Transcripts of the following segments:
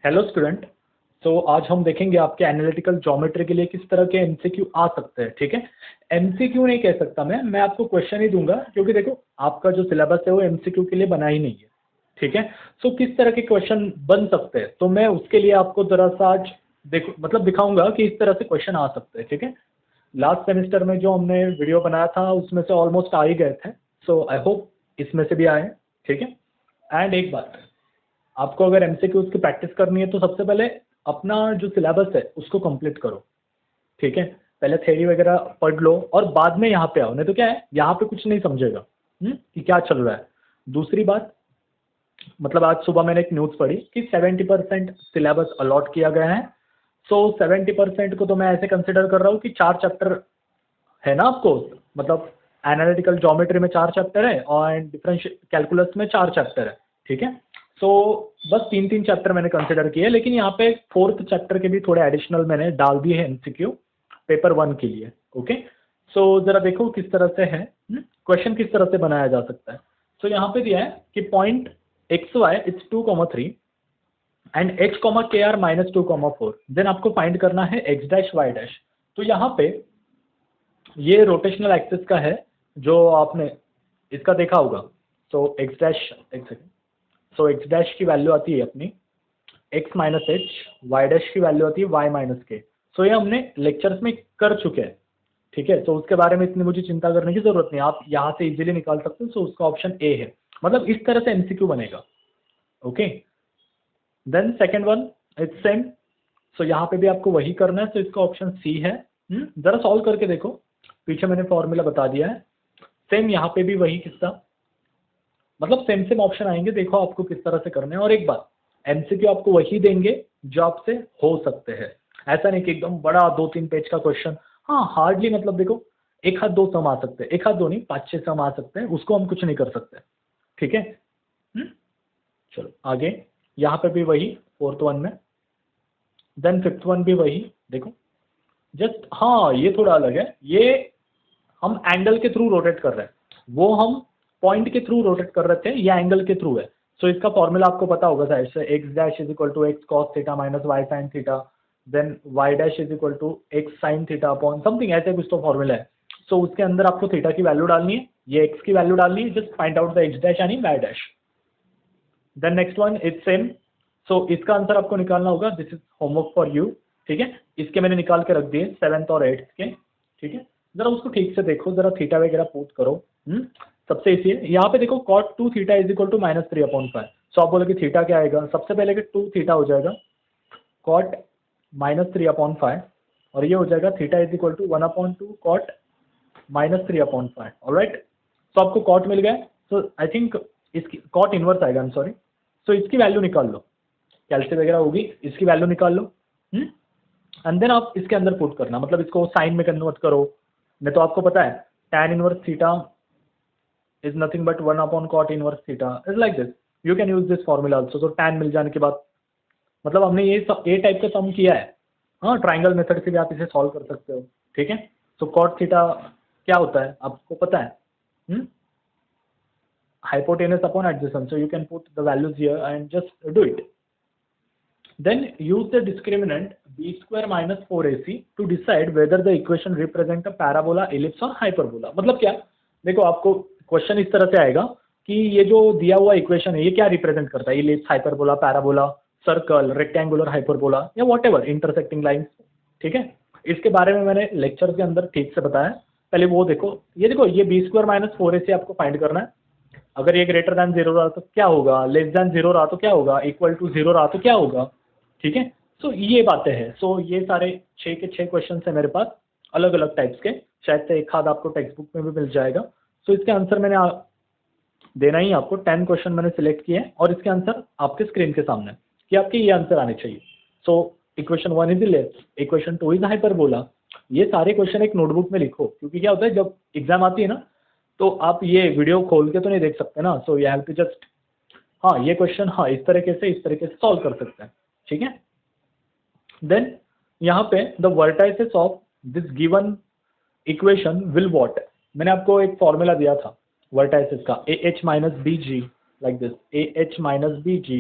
Hello student. तो आज हम देखेंगे आपके एनालिटिकल ज्योमेट्री के लिए किस तरह के एमसीक्यू आ सकते हैं। ठीक है, एमसीक्यू नहीं कह सकता मैं आपको क्वेश्चन ही दूंगा, क्योंकि देखो आपका जो सिलेबस है वो एमसीक्यू के लिए बना ही नहीं है। ठीक है, सो किस तरह के क्वेश्चन बन सकते हैं, तो मैं उसके लिए आपको जरा सा आज देखो मतलब दिखाऊंगा कि इस तरह से क्वेश्चन आ सकते हैं। ठीक है, लास्ट सेमेस्टर में जो हमने वीडियो बनाया था उसमें से ऑलमोस्ट आ ही गए थे, सो आई होप इसमें से भी आए। ठीक है, एंड एक बात, आपको अगर एमसीक्यूज की प्रैक्टिस करनी है तो सबसे पहले अपना जो सिलेबस है उसको कंप्लीट करो। ठीक है, पहले थ्योरी वगैरह पढ़ लो और बाद में यहाँ पे आओ, नहीं तो क्या है यहाँ पे कुछ नहीं समझेगा कि क्या चल रहा है। दूसरी बात, मतलब आज सुबह मैंने एक न्यूज़ पढ़ी कि 70% सिलेबस अलॉट किया गया है। सो 70% को तो मैं ऐसे कंसिडर कर रहा हूँ कि 4 चैप्टर है ना आपको, मतलब एनालिटिकल ज्योमेट्री में 4 चैप्टर है और डिफरेंशियल कैलकुलस में 4 चैप्टर है। ठीक है, सो बस 3-3 चैप्टर मैंने कंसिडर किए, लेकिन यहाँ पे 4th चैप्टर के भी थोड़े एडिशनल मैंने डाल दिए हैं एमसीक्यू पेपर 1 के लिए। ओके, सो जरा देखो किस तरह से है, क्वेश्चन किस तरह से बनाया जा सकता है। सो यहाँ पे दिया है कि point x why it's 2,3 and H comma के आर -2,4, देन आपको फाइंड करना है एक्स डैश वाई डैश। तो यहाँ पे ये रोटेशनल एक्सिस का है जो आपने इसका देखा होगा। सो एक्स डैश, एक सेकेंड, सो एक्स डैश की वैल्यू आती है अपनी x minus h, y dash की वैल्यू आती है y माइनस के। सो ये हमने लेक्चर्स में कर चुके हैं। ठीक है, तो उसके बारे में इतनी मुझे चिंता करने की जरूरत नहीं, आप यहाँ से इजीली निकाल सकते हो। सो उसका ऑप्शन ए है, मतलब इस तरह से एमसीक्यू बनेगा। Okay, then second one it's same. So यहाँ पे भी आपको वही करना है, तो इसका ऑप्शन सी है। जरा सॉल्व करके देखो, पीछे मैंने फॉर्मूला बता दिया है। सेम यहाँ पे भी वही किस्सा, मतलब सेम सेम ऑप्शन आएंगे, देखो आपको किस तरह से करना है। और एक बात, एमसीक्यू आपको वही देंगे जो आपसे हो सकते हैं, ऐसा नहीं कि एकदम बड़ा 2-3 पेज का क्वेश्चन। हाँ, हार्डली मतलब देखो एक हाथ दो सम आ सकते हैं, एक हाथ दो नहीं 5-6 सम आ सकते हैं, उसको हम कुछ नहीं कर सकते। ठीक है, चलो आगे, यहाँ पे भी वही 4th वन में, देन 5th वन भी वही। देखो जस्ट, हाँ ये थोड़ा अलग है, ये हम एंगल के थ्रू रोटेट कर रहे हैं, वो हम पॉइंट के थ्रू रोटेट कर रहे थे, ये एंगल के थ्रू है। सो इसका फॉर्मूला आपको पता होगा शायद से, x dash is equal to x cos theta minus y sine theta, then y dash is equal to x sine theta upon something, ऐसे कुछ तो फॉर्मूला है। सो उसके अंदर आपको थीटा की वैल्यू डालनी है, ये एक्स की वैल्यू डालनी है, just find out the x dash यानी y dash. Then next one is same. So इसका आंसर आपको निकालना होगा, this is homework for you. ठीक है, इसके मैंने निकाल के रख दिए 7th और 8th के। ठीक है, जरा उसको ठीक से देखो, जरा थीटा वगैरह पुट करो। सबसे इसी है, यहाँ पे देखो cot 2 theta is equal to -3/5। So आप बोलोगे थीटा क्या आएगा, सबसे पहले कि 2 थीटा हो जाएगा cot -3/5, और ये हो जाएगा theta is equal to 1/2 cot -3/5। Alright, तो आपको cot मिल गया। सो आई थिंक इसकी cot इनवर्स आएगा, आई एम सॉरी। सो इसकी वैल्यू निकाल लो, कैल्सी वगैरह होगी, इसकी वैल्यू निकाल लो, एंड देन आप इसके अंदर पुट करना, मतलब इसको साइन में कन्वर्ट करो। नहीं तो आपको पता है tan inverse theta is nothing but 1/cot inverse theta is like this. You can use this formula also. तो tan मिल जाने के बाद, मतलब हमने ये टाइप का सम किया है। हाँ, ट्राइंगल मेथड से भी आप इसे सॉल्व कर सकते हो। ठीक है, तो cot थीटा क्या होता है आपको पता है, hypotenuse upon adjacent. So you can put the values here and just do it. Then use the discriminant b square minus 4ac to decide whether the equation represent a parabola, ellipse और hyperbola। मतलब क्या, देखो आपको question इस तरह से आएगा कि ये जो दिया हुआ इक्वेशन है ये क्या रिप्रेजेंट करता है, ellipse, hyperbola, parabola, circle, rectangular hyperbola या व्हाटएवर इंटरसेक्टिंग लाइंस। ठीक है, इसके बारे में मैंने लेक्चर के अंदर ठीक से बताया, पहले वो देखो। ये देखो, ये बी स्क्वायर माइनस 4ac आपको फाइंड करना है। अगर ये ग्रेटर देन 0 रहा तो क्या होगा, लेस देन 0 रहा तो क्या होगा, इक्वल टू 0 रहा तो क्या होगा। ठीक है, सो ये बातें हैं। सो ये सारे 6 के 6 क्वेश्चन है मेरे पास, अलग अलग टाइप्स के, शायद से एक आध आपको टेक्स्ट बुक में भी मिल जाएगा। सो इसके आंसर मैंने देना ही आपको 10 क्वेश्चन मैंने सिलेक्ट किए हैं, और इसके आंसर आपके स्क्रीन के सामने कि आपके ये आंसर आने चाहिए। So equation 1 is ellipse, equation 2 is hyperbola. ये सारे क्वेश्चन एक नोटबुक में लिखो, क्योंकि क्या होता है जब एग्जाम आती है ना, तो आप ये वीडियो खोल के तो नहीं देख सकते ना। So you have to just, हाँ ये क्वेश्चन हाँ इस तरीके से सॉल्व कर सकते हैं। ठीक है, देन यहाँ पे the vertices of this given equation will what, मैंने आपको एक फॉर्मूला दिया था वर्टाइसेस का, AH minus BG, like this AH minus BG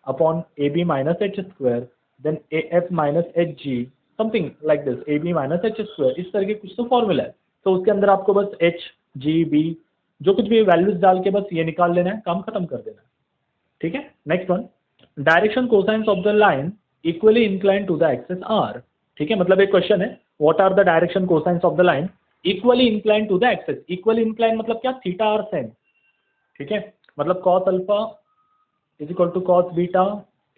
upon a b minus h square, then a f minus h g, something like this, a b minus h square, इस तरह के कुछ तो फॉर्मूला है। तो उसके अंदर आपको बस एच जी बी जो कुछ भी वैल्यूज डाल के बस ये निकाल लेना है, काम खत्म कर देना है। ठीक है, next one, direction cosines of the line equally incline to the axis are. ठीक है, मतलब एक क्वेश्चन है, what are the direction cosines of the line equally incline to the axis. Equally incline मतलब क्या, थीटा आर सेम। ठीक है, मतलब cos alpha is equal to cos beta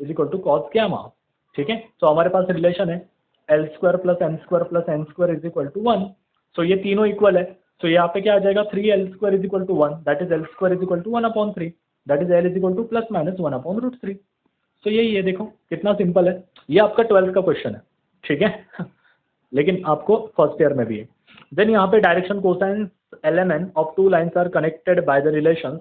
is equal to cos gamma. ठीक है, तो हमारे पास रिलेशन है l square plus n square plus n square is equal to 1। So ये तीनों इक्वल है। सो यहाँ पे क्या आ जाएगा, 3l square is equal to 1, that is l square is equal to 1/3, that is l is equal to plus minus 1/√3। तो यही है, देखो कितना सिंपल है। ये आपका 12th का क्वेश्चन है। ठीक है लेकिन आपको फर्स्ट ईयर में भी है। देन यहाँ पे direction cosines LMN of two lines are connected by the relation.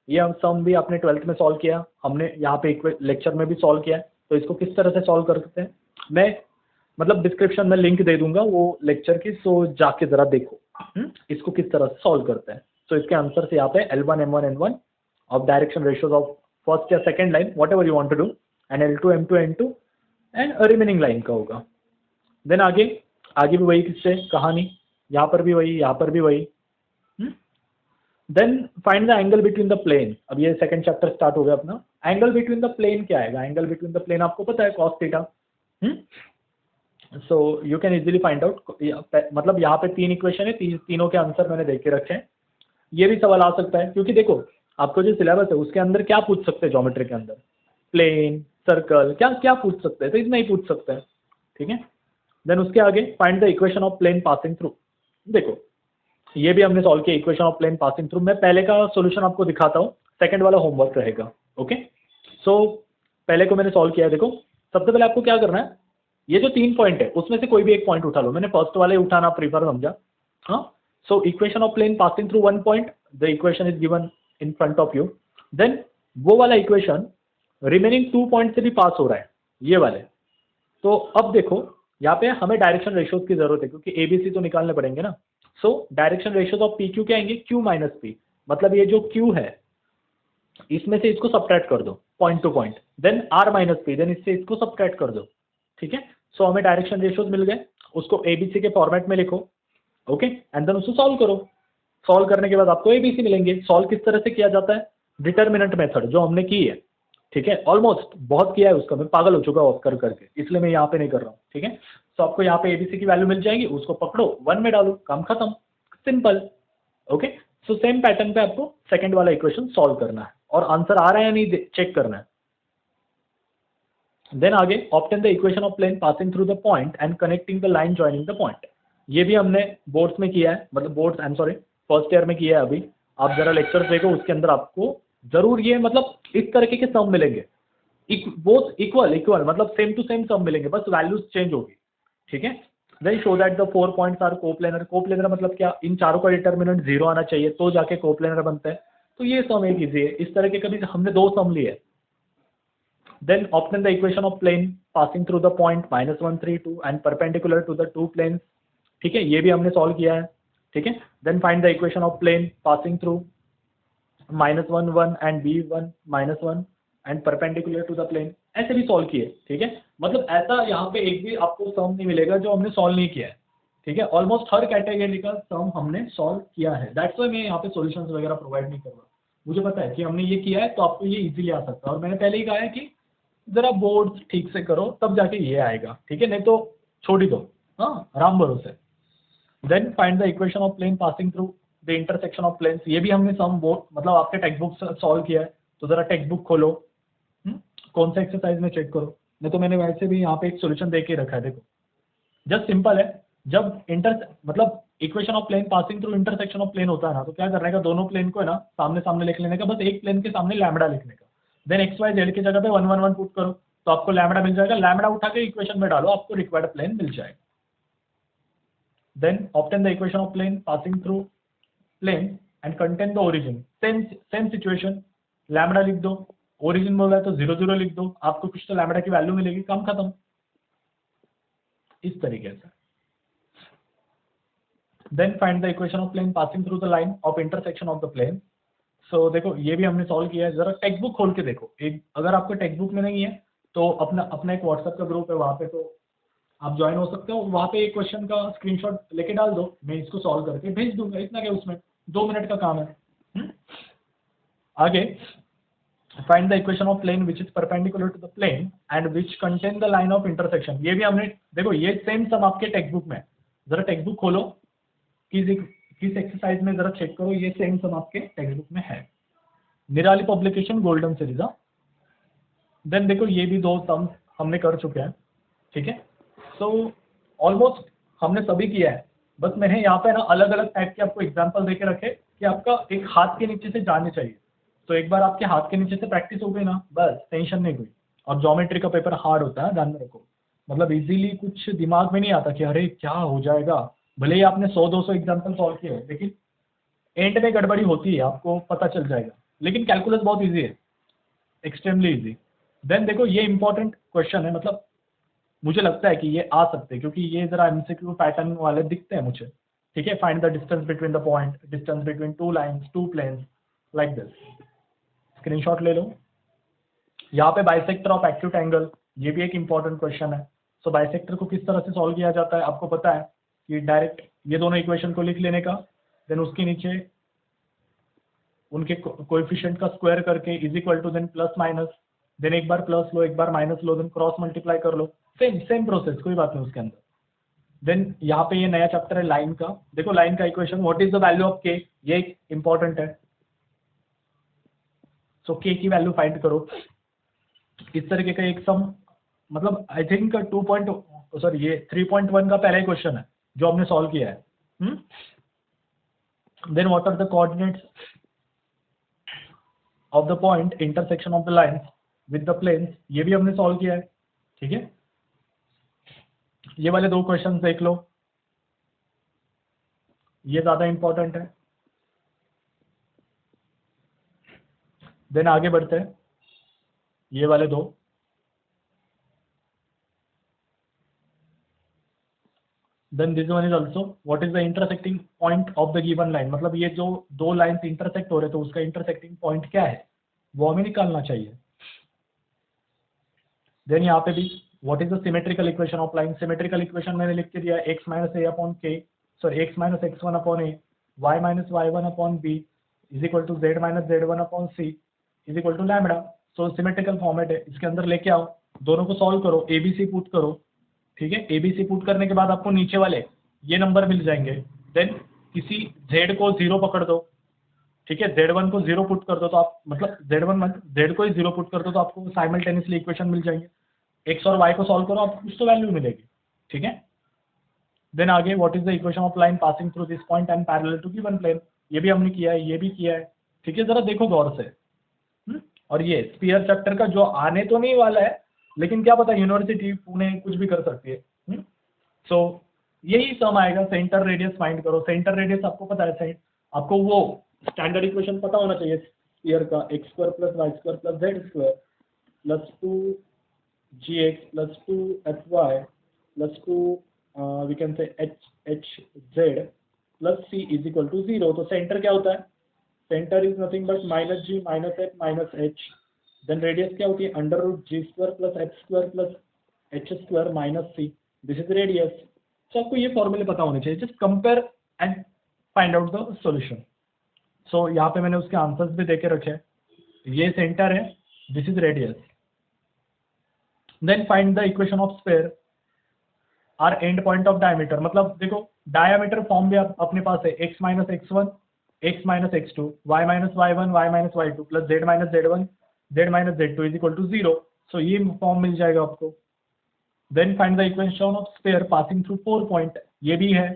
ये हम सम भी आपने 12th में सॉल्व किया, हमने यहाँ पे लेक्चर में भी सॉल्व किया है। तो इसको किस तरह से सॉल्व कर सकते हैं, मैं मतलब डिस्क्रिप्शन में लिंक दे दूंगा वो लेक्चर की, सो जाके जरा देखो इसको किस तरह से सॉल्व करते हैं। तो इसके आंसर से यहाँ पे L1 M1 N1 of direction ratios of first या second line whatever you want to do, and L2 M2 N2 and remaining line का होगा। देन आगे आगे भी वही किससे कहानी, यहाँ पर भी वही, यहाँ पर भी वही। Then find the angle between the plane. अब ये सेकंड चैप्टर स्टार्ट हो गया अपना। एंगल बिटवीन द प्लेन क्या आएगा, एंगल बिटवीन द प्लेन आपको पता है cos theta. So you can easily find out, मतलब यहाँ पे 3 इक्वेशन है, तीनों के आंसर मैंने देख के रखे हैं। ये भी सवाल आ सकता है क्योंकि देखो आपको जो सिलेबस है उसके अंदर क्या पूछ सकते हैं, ज्योमेट्री के अंदर प्लेन सर्कल क्या क्या पूछ सकते हैं, तो इतना ही पूछ सकते हैं। ठीक है, देन उसके आगे find the equation of plane passing through. देखो ये भी हमने सॉल्व किया, equation of plane passing through. मैं पहले का सॉल्यूशन आपको दिखाता हूँ, सेकंड वाला होमवर्क रहेगा। ओके, सो पहले को मैंने सॉल्व किया है। देखो सबसे पहले आपको क्या करना है, ये जो 3 पॉइंट है उसमें से कोई भी एक पॉइंट उठा लो। मैंने फर्स्ट वाले उठाना प्रीफर समझा। हाँ, so equation of plane passing through 1 point, the equation is given in front of you. Then वो वाला इक्वेशन रिमेनिंग 2 पॉइंट से भी पास हो रहा है, ये वाले। तो अब देखो यहाँ पे हमें डायरेक्शन रेशियोज की जरूरत है क्योंकि एबीसी तो निकालने पड़ेंगे ना। So direction ratios of P Q क्या आएंगे, क्यू माइनस पी, मतलब ये जो क्यू है इसमें से इसको सब्ट्रैक्ट कर दो point to point, then r minus p, देन इससे इसको सब्ट्रैक्ट कर दो। ठीक है, सो हमें डायरेक्शन रेशियोज मिल गए, उसको एबीसी के फॉर्मेट में लिखो। ओके, एंड देन उसको सॉल्व करो। सॉल्व करने के बाद आपको एबीसी मिलेंगे। सॉल्व किस तरह से किया जाता है, डिटर्मिनेंट मेथड जो हमने की है। ठीक है, ऑलमोस्ट बहुत किया है उसका, मैं पागल हो चुका हूँ कर करके, इसलिए मैं यहाँ पे नहीं कर रहा हूँ। ठीक है, तो आपको यहाँ पे एबीसी की वैल्यू मिल जाएगी, उसको पकड़ो 1 में डालो, काम खत्म, simple. Okay, so same pattern पे आपको सेकंड वाला इक्वेशन सॉल्व करना है और आंसर आ रहा है या नहीं चेक करना है। देन आगे obtain the equation of plane passing through the point and connecting the line joining the point. ये भी हमने बोर्ड्स में किया है, मतलब boards I am sorry first year में किया है। अभी आप जरा लेक्चर्स देखो, उसके अंदर आपको जरूर ये मतलब इस तरीके के सम मिलेंगे, बोथ इक्वल इक्वल मतलब सेम टू सेम सम मिलेंगे, बस वैल्यूज चेंज होगी। ठीक है, then show that the 4 points are coplanar. Coplanar मतलब क्या, इन चारों का डिटर्मिनेंट 0 आना चाहिए तो जाके कोप्लेनर बनता है। तो ये सम एक इजी है, इस तरह के कभी हमने 2 सम लिए। Then obtain the equation of plane passing through the point -1 3 2 and perpendicular to the 2 planes. ठीक है, ये भी हमने सॉल्व किया है। ठीक है, then find the equation of plane passing through -1 1 and b1 -1 and perpendicular to the plane, ऐसे भी सॉल्व किए। ठीक है, मतलब ऐसा यहाँ पे एक भी आपको सम नहीं मिलेगा जो हमने सॉल्व नहीं किया है। ठीक है, ऑलमोस्ट हर कैटेगरी का सम हमने सॉल्व किया है, दैट्स व्हाई मैं यहाँ पे सॉल्यूशंस वगैरह प्रोवाइड नहीं कर रहा। मुझे पता है कि हमने ये किया है तो आपको ये इजीली आ सकता है, और मैंने पहले ही कहा है कि जरा बोर्ड ठीक से करो तब जाके ये आएगा। ठीक है, नहीं तो छोड़ ही दो, हाँ राम भरोसे। Then find the equation of plane passing through the intersection of planes. ये भी हमने सम बोर्ड मतलब आपके टेक्स्ट बुक से सॉल्व किया है, तो जरा टेक्स्ट बुक खोलो, कौन सा एक्सरसाइज में चेक करो, नहीं तो मैंने वैसे भी यहाँ पे एक सोल्यूशन दे के रखा है। देखो जस्ट सिंपल है, जब मतलब equation of plane passing through intersection of plane होता है ना, तो क्या करने का, दोनों प्लेन को है ना सामने सामने लिख लेने का, बस एक प्लेन के सामने लैम्बडा लिखने का। देन एक्स वाई जेड की जगह पे 1 1 1 पुट करो तो आपको लैम्बडा मिल जाएगा, लैम्बडा उठा के इक्वेशन में डालो, आपको रिक्वायर्ड प्लेन मिल जाएगा। Then obtain the equation of plane passing through plane and contain the origin. Same situation, lambda लिख दो, ओरिजिन बोल रहा है तो 0 0 लिख दो, आपको कुछ तो लैम्बडा की वैल्यू मिलेगी, काम खत्म। इस तरीके से then find the equation of plane passing through the line of intersection of the plane. So देखो ये भी हमने सॉल्व किया है, जरा टेक्स्ट बुक खोल के देखो। एक अगर आपको टेक्स्ट बुक में नहीं है तो अपना अपना एक व्हाट्सएप का ग्रुप है, वहाँ पे तो आप ज्वाइन हो सकते हो। वहाँ पे एक क्वेश्चन का स्क्रीनशॉट लेके डाल दो, मैं इसको सॉल्व करके भेज दूंगा, इतना क्या उसमें 2 मिनट का काम है। आगे, find the equation of plane which is perpendicular to the plane and which contain the line of intersection. ये भी हमने देखो, ये सेम सम आपके टेक्स्ट बुक में है। जरा टेक्स्ट बुक खोलो, किस एक्सरसाइज में जरा चेक करो, ये सेम सम आपके टेक्स्ट बुक में है। निराली पब्लिकेशन, गोल्डन सीरीज। देन देखो ये भी 2 सम हमने कर चुके हैं, ठीक है। सो ऑलमोस्ट हमने सभी किया है, बस मैंने यहाँ पे ना अलग अलग टाइप के आपको एग्जांपल देके रखे कि आपका एक हाथ के नीचे से जाने चाहिए। तो एक बार आपके हाथ के नीचे से प्रैक्टिस हो गई ना, बस टेंशन नहीं हुई। और ज्योमेट्री का पेपर हार्ड होता है, ध्यान में रखो। मतलब इजीली कुछ दिमाग में नहीं आता कि अरे क्या हो जाएगा। भले ही आपने 100-200 एग्जाम्पल सॉल्व किए हो, लेकिन एंड में गड़बड़ी होती है, आपको पता चल जाएगा। लेकिन कैलकुलस बहुत ईजी है, एक्सट्रीमली ईजी। देन देखो ये इंपॉर्टेंट क्वेश्चन है, मतलब मुझे लगता है कि ये आ सकते हैं क्योंकि ये जरा एमसीक्यू पैटर्न वाले दिखते हैं मुझे, ठीक है। Find the distance between the point, distance between 2 lines, 2 planes, like this. Screenshot ले लो। यहाँ पे बाइसेक्टर ऑफ एक्यूट एंगल, ये भी एक इंपॉर्टेंट क्वेश्चन है। सो बाइसेक्टर को किस तरह से सॉल्व किया जाता है आपको पता है कि डायरेक्ट ये दोनों इक्वेशन को लिख लेने का, देन उसके नीचे उनके कोएफिशिएंट का स्क्वायर करके is equal to, then plus minus, then एक बार प्लस लो एक बार माइनस लो, देन क्रॉस मल्टीप्लाई कर लो। सेम प्रोसेस, कोई बात नहीं उसके अंदर। देन यहाँ पे ये नया चैप्टर है लाइन का। देखो लाइन का equation, what is the value of के, ये एक इंपॉर्टेंट है। सो के की वैल्यू फाइंड करो। इस तरीके का एक सम, मतलब आई थिंक 3.1 का पहला ही क्वेश्चन है जो हमने सॉल्व किया है। Then what are the coordinates of the point intersection of the lines with the planes, ये भी हमने सॉल्व किया है, ठीक है। ये वाले 2 क्वेश्चन देख लो, ये ज्यादा इंपॉर्टेंट है। देन आगे बढ़ते हैं, ये वाले 2। Then this one is also, what is the intersecting point of the given line, मतलब ये जो 2 लाइन्स इंटरसेक्ट हो रहे तो उसका इंटरसेक्टिंग पॉइंट क्या है वो हमें निकालना चाहिए। देन यहाँ पे भी what is the symmetrical equation of line, symmetrical equation मैंने लिख के दिया x minus a upon k, sorry x minus x1 upon a, y minus y1 upon b is equal to z minus z1 upon c is equal to lambda. So symmetrical format है, इसके अंदर लेके आओ, दोनों को solve करो, ABC put करो, ठीक है। एबीसी पुट करने के बाद आपको नीचे वाले ये नंबर मिल जाएंगे। देन किसी z को 0 पकड़ दो, ठीक है, z1 को 0 पुट कर दो तो आप, मतलब z को ही 0 पुट कर दो तो आपको साइमल्टेनियसली इक्वेशन मिल जाएंगे। x और y को सॉल्व करो, आपको कुछ तो वैल्यू मिलेगी, ठीक है। देन आगे what is the equation of line passing through this point and parallel to given plane, ये भी हमने किया है, ये भी किया है, ठीक है। जरा देखो गौर से। और ये स्फीयर चैप्टर का जो आने तो नहीं वाला है, लेकिन क्या पता यूनिवर्सिटी पुणे कुछ भी कर सकती है। सो यही सम आएगा, सेंटर रेडियस फाइंड करो। सेंटर रेडियस आपको पता है, आपको वो स्टैंडर्ड इक्वेशन पता होना चाहिए स्फीयर का, x square plus y square plus z square plus 2gx plus 2hy plus 2 we can say hz plus c is equal to 0। तो सेंटर क्या होता है, centre is nothing but minus g minus f minus h। Then radius क्या होती है, under root g square plus h square plus h square minus c, this is radius. So आपको ये फॉर्मूले पता होने चाहिए, just compare and find out the solution. So यहाँ पे मैंने उसके आंसर्स भी देके रखे हैं, ये सेंटर है, this is radius. Then find the equation of sphere are end point of diameter, मतलब देखो डायमीटर फॉर्म भी अपने पास है, x minus x1 x minus x2 y minus y1 y minus y2 plus z minus z1 z minus z2 is equal to 0। So ये form मिल जाएगा आपको। Then find the equation of sphere passing through 4 point, ये भी है,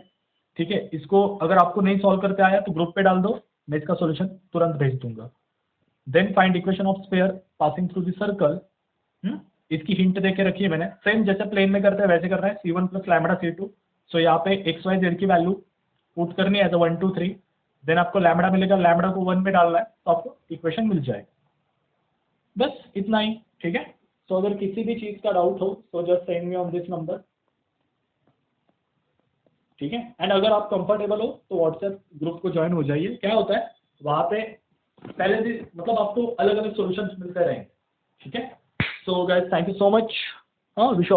ठीक है। इसको अगर आपको नहीं सॉल्व करते आया तो ग्रुप पे डाल दो, मैं इसका सॉल्यूशन तुरंत भेज दूंगा। Then find equation of sphere passing through the circle, इसकी हिंट देके रखी है मैंने, सेम जैसे प्लेन में करते हैं वैसे करना है, c1 प्लस लैम्बडा c2। सो यहाँ पे x y z की वैल्यू पुट करनी है, तो 1 2 3, देन आपको लैम्बडा मिलेगा, लैम्बडा को 1 में डालना है तो आपको इक्वेशन मिल जाएगा। बस इतना ही, ठीक है। तो अगर किसी भी चीज का डाउट हो तो just send me on this number, ठीक है। एंड अगर आप कंफर्टेबल हो तो व्हाट्सएप ग्रुप को ज्वाइन हो जाइए। क्या होता है वहाँ पे पहले से मतलब आपको अलग अलग सॉल्यूशंस मिलते रहेंगे, ठीक है। So guys thank you so much. हाँ विश